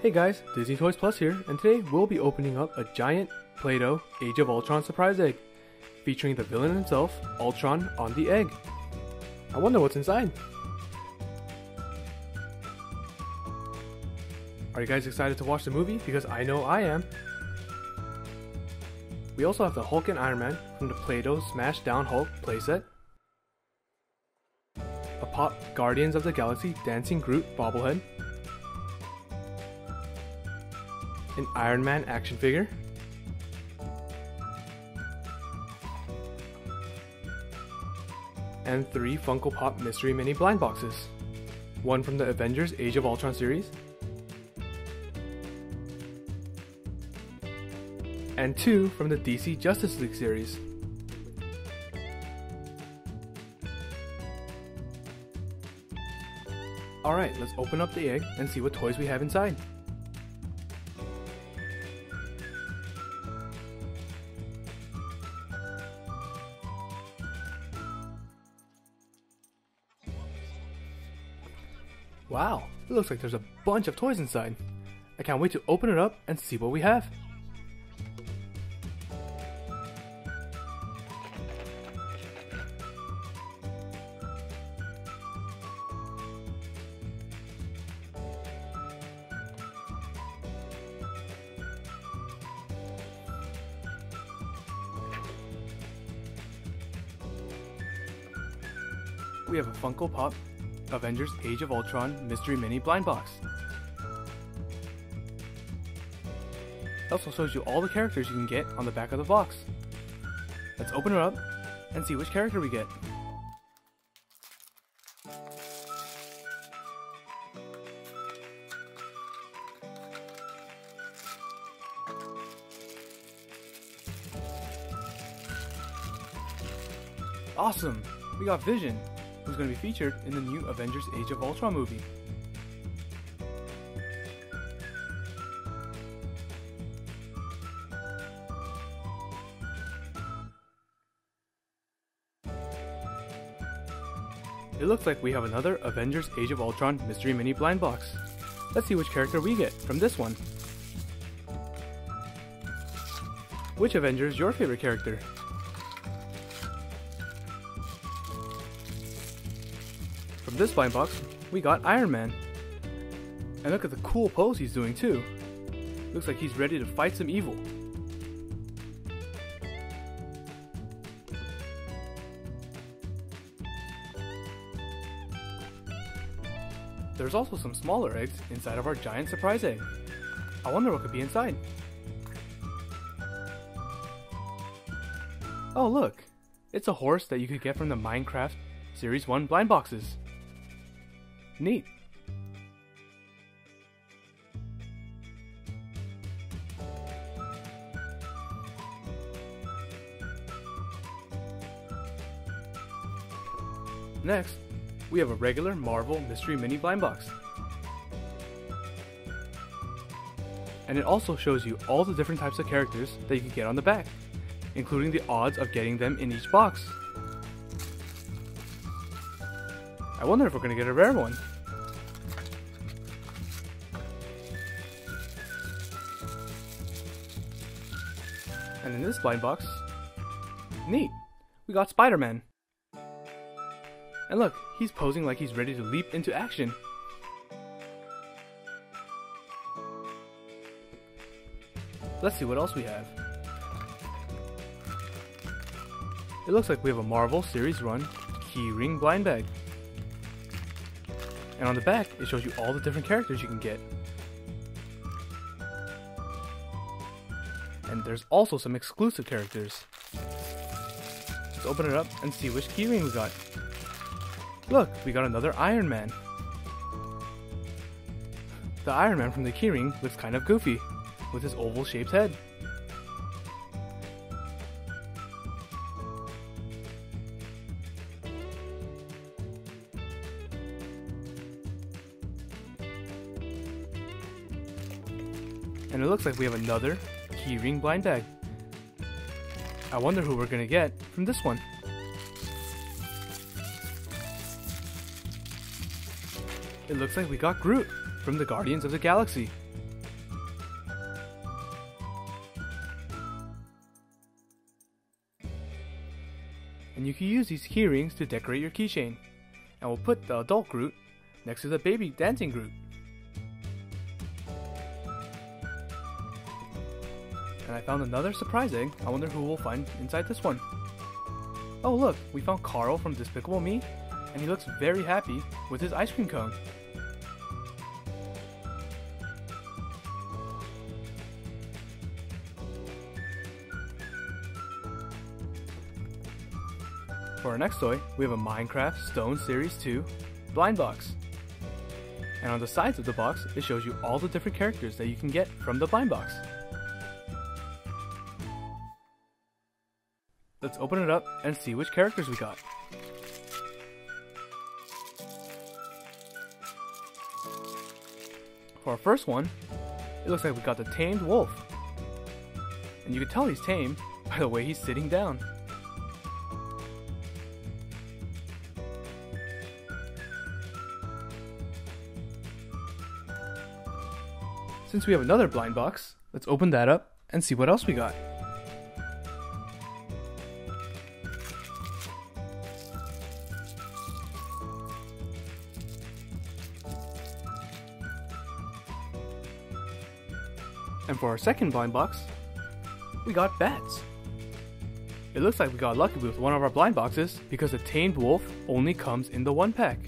Hey guys, Disney Toys Plus here, and today we'll be opening up a giant Play-Doh Age of Ultron surprise egg, featuring the villain himself, Ultron, on the egg. I wonder what's inside. Are you guys excited to watch the movie? Because I know I am. We also have the Hulk and Iron Man from the Play-Doh Smash Down Hulk playset, a Pop Guardians of the Galaxy Dancing Groot bobblehead, an Iron Man action figure, and 3 Funko Pop Mystery Mini blind boxes. One from the Avengers Age of Ultron series, and 2 from the DC Justice League series. Alright, let's open up the egg and see what toys we have inside. Wow, it looks like there's a bunch of toys inside. I can't wait to open it up and see what we have. We have a Funko Pop Avengers Age of Ultron Mystery Mini blind box. It also shows you all the characters you can get on the back of the box. Let's open it up and see which character we get. Awesome! We got Vision, who's going to be featured in the new Avengers Age of Ultron movie. It looks like we have another Avengers Age of Ultron Mystery Mini blind box. Let's see which character we get from this one. Which Avenger is your favorite character? From this blind box, we got Iron Man. And look at the cool pose he's doing too. Looks like he's ready to fight some evil. There's also some smaller eggs inside of our giant surprise egg. I wonder what could be inside. Oh look! It's a horse that you could get from the Minecraft Series 1 blind boxes. Neat. Next, we have a regular Marvel Mystery Mini blind box. And it also shows you all the different types of characters that you can get on the back, including the odds of getting them in each box. I wonder if we're going to get a rare one. And in this blind box, neat, we got Spider-Man. And look, he's posing like he's ready to leap into action. Let's see what else we have. It looks like we have a Marvel Series 1 keyring blind bag. And on the back, it shows you all the different characters you can get. And there's also some exclusive characters. Let's open it up and see which keyring we got. Look, we got another Iron Man. The Iron Man from the keyring looks kind of goofy, with his oval shaped head. And it looks like we have another keyring blind bag. I wonder who we're gonna get from this one. It looks like we got Groot from the Guardians of the Galaxy. you can use these key rings to decorate your keychain. And we'll put the adult Groot next to the baby dancing Groot. And I found another surprise egg. I wonder who we'll find inside this one. Oh look, we found Carl from Despicable Me, and he looks very happy with his ice cream cone. For our next toy, we have a Minecraft Stone Series 2 blind box. And on the sides of the box, it shows you all the different characters that you can get from the blind box. Let's open it up and see which characters we got. For our first one, it looks like we got the tamed wolf. And you can tell he's tame by the way he's sitting down. Since we have another blind box, let's open that up and see what else we got. And for our second blind box, we got bats. It looks like we got lucky with one of our blind boxes because the tamed wolf only comes in the 1-pack.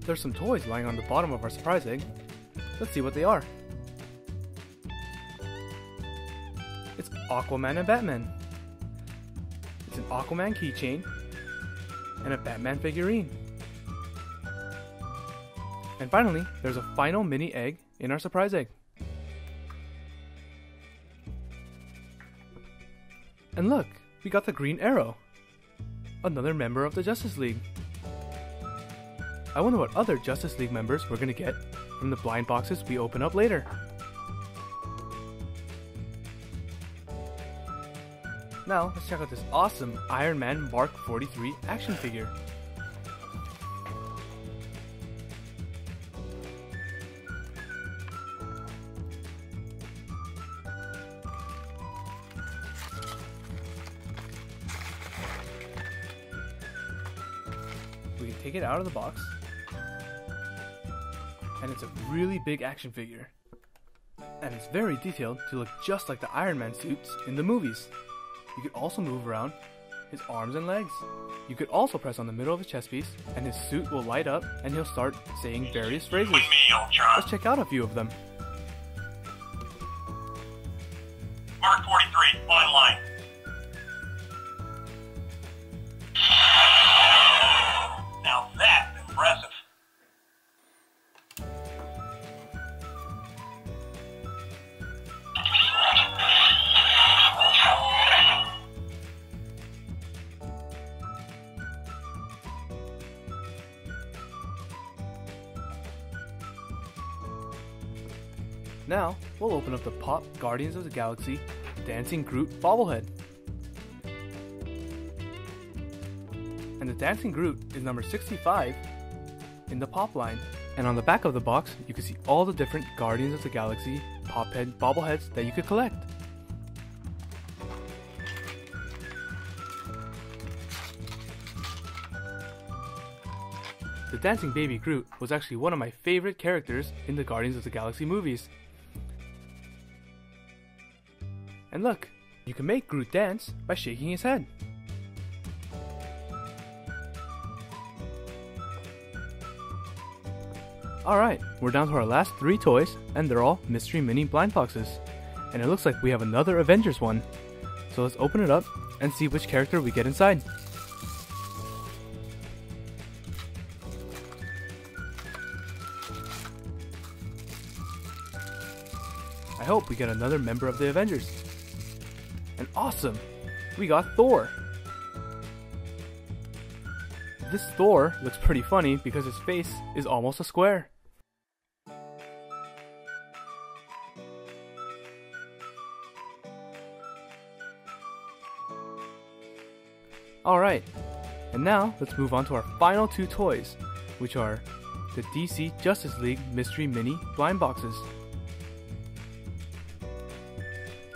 There's some toys lying on the bottom of our surprise egg. Let's see what they are. It's Aquaman and Batman. It's an Aquaman keychain and a Batman figurine. And finally, there's a final mini egg in our surprise egg. And look, we got the Green Arrow, another member of the Justice League. I wonder what other Justice League members we're gonna get from the blind boxes we open up later. Now, let's check out this awesome Iron Man Mark 43 action figure. We can take it out of the box. And it's a really big action figure. And it's very detailed to look just like the Iron Man suits in the movies. You could also move around his arms and legs. You could also press on the middle of his chest piece and his suit will light up and he'll start saying various phrases. With me, Ultron. Let's check out a few of them. Mark 43, online. Now that's impressive. Now, we'll open up the Pop Guardians of the Galaxy Dancing Groot bobblehead. And the Dancing Groot is number 65 in the Pop line. And on the back of the box, you can see all the different Guardians of the Galaxy Pop head bobbleheads that you could collect. The Dancing Baby Groot was actually one of my favorite characters in the Guardians of the Galaxy movies. And look, you can make Groot dance by shaking his head. Alright, we're down to our last 3 toys, and they're all mystery mini blind boxes. And it looks like we have another Avengers one. So let's open it up and see which character we get inside. I hope we get another member of the Avengers. And awesome! We got Thor! This Thor looks pretty funny because his face is almost a square. Alright, and now let's move on to our final 2 toys, which are the DC Justice League Mystery Mini blind boxes.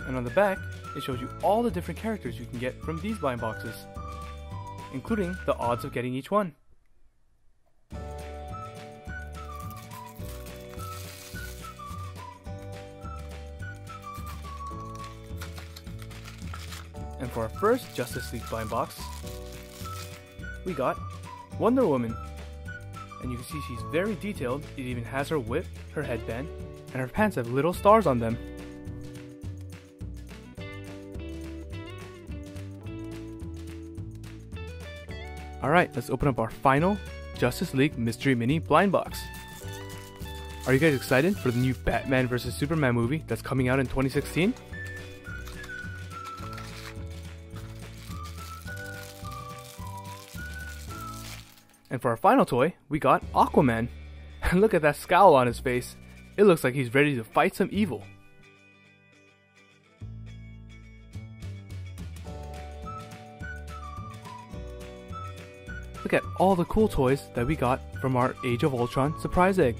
And on the back, it shows you all the different characters you can get from these blind boxes, including the odds of getting each one. And for our first Justice League blind box, we got Wonder Woman. And you can see she's very detailed. It even has her whip, her headband, and her pants have little stars on them. Alright, let's open up our final Justice League Mystery Mini blind box. Are you guys excited for the new Batman vs Superman movie that's coming out in 2016? And for our final toy, we got Aquaman. And look at that scowl on his face. It looks like he's ready to fight some evil. Look at all the cool toys that we got from our Age of Ultron surprise egg.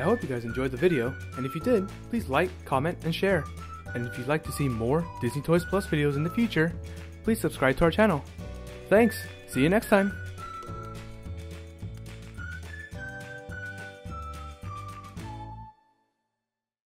I hope you guys enjoyed the video, and if you did, please like, comment, and share. And if you'd like to see more Disney Toys Plus videos in the future, please subscribe to our channel. Thanks, see you next time!